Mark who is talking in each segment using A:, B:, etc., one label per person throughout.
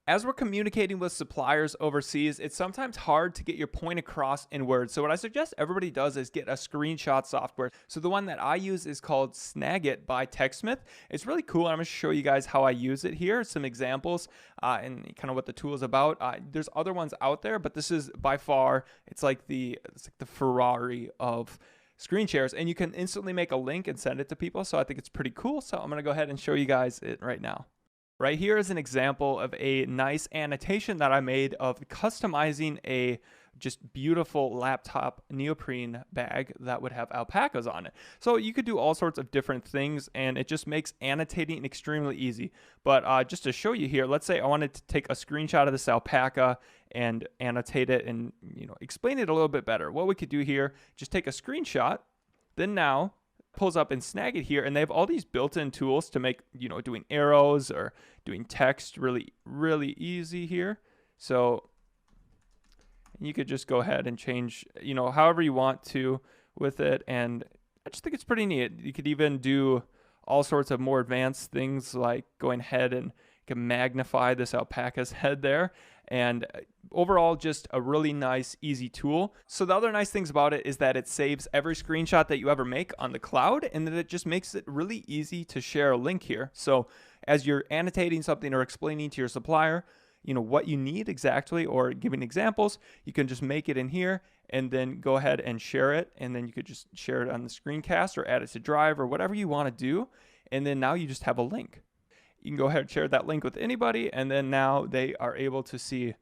A: As we're communicating with suppliers overseas, it's sometimes hard to get your point across in words. So what I suggest everybody does is get a screenshot software. So the one that I use is called Snagit by TechSmith. It's really cool. I'm going to show you guys how I use it here, some examples, and kind of what the tool is about. There's other ones out there, but this is by far, it's like the Ferrari of screen shares, and you can instantly make a link and send it to people. So I think it's pretty cool. So I'm going to go ahead and show you guys it right now. Right here is an example of a nice annotation that I made of customizing a just beautiful laptop neoprene bag that would have alpacas on it. So you could do all sorts of different things, and it just makes annotating extremely easy. But just to show you here, let's say I wanted to take a screenshot of this alpaca and annotate it and explain it a little bit better. What we could do here, just take a screenshot, then now pulls up in Snagit here, and they have all these built-in tools to make doing arrows or doing text really easy here. So you could just go ahead and change however you want to with it, and I just think it's pretty neat. You could even do all sorts of more advanced things like going ahead and you can magnify this alpaca's head there. And overall, just a really nice, easy tool. So the other nice things about it is that it saves every screenshot that you ever make on the cloud, and that it just makes it really easy to share a link here. So as you're annotating something or explaining to your supplier, what you need exactly, or giving examples, you can just make it in here and then go ahead and share it. And then you could just share it on the screencast or add it to Drive or whatever you want to do. And then now you just have a link. You can go ahead and share that link with anybody, and then now they are able to see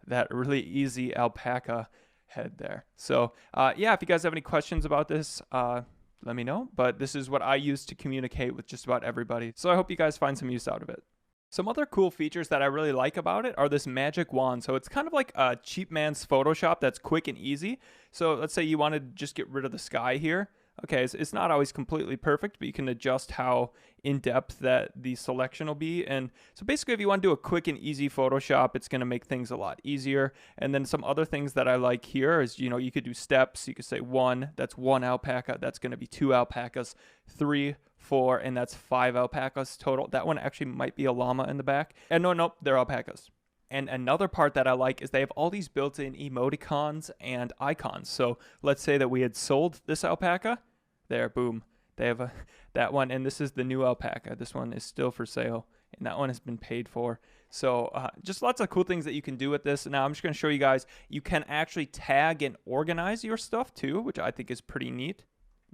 A: that really easy alpaca head there. So yeah, if you guys have any questions about this, let me know. But this is what I use to communicate with just about everybody. So I hope you guys find some use out of it. Some other cool features that I really like about it are this magic wand. So it's kind of like a cheap man's Photoshop that's quick and easy. So let's say you want to just get rid of the sky here. Okay, it's not always completely perfect, but you can adjust how in-depth that the selection will be. And so basically, if you want to do a quick and easy Photoshop, it's going to make things a lot easier. And then some other things that I like here is, you could do steps. You could say 1, that's 1 alpaca. That's going to be 2 alpacas, 3, 4, and that's 5 alpacas total. That one actually might be a llama in the back. And no, they're alpacas. And another part that I like is they have all these built-in emoticons and icons. So let's say that we had sold this alpaca. There, boom. They have that one, and this is the new alpaca. This one is still for sale, and that one has been paid for. So just lots of cool things that you can do with this. Now I'm just going to show you guys. You can actually tag and organize your stuff too, which I think is pretty neat.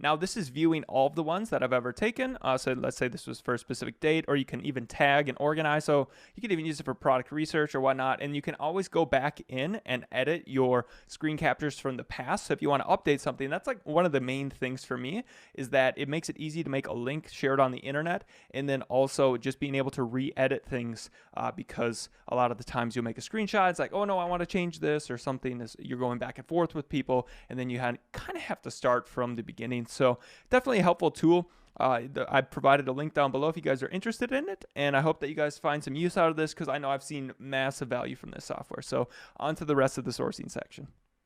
A: Now this is viewing all of the ones that I've ever taken. So let's say this was for a specific date, or you can even tag and organize. So you can even use it for product research or whatnot. And you can always go back in and edit your screen captures from the past. So if you want to update something, that's like one of the main things for me, is that it makes it easy to make a link shared on the internet. And then also just being able to re-edit things because a lot of the times you'll make a screenshot. It's like, oh no, I want to change this or something. You're going back and forth with people. And then you kind of have to start from the beginning. So definitely a helpful tool. I provided a link down below if you guys are interested in it, and I hope that you guys find some use out of this, because I know I've seen massive value from this software. So on to the rest of the sourcing section.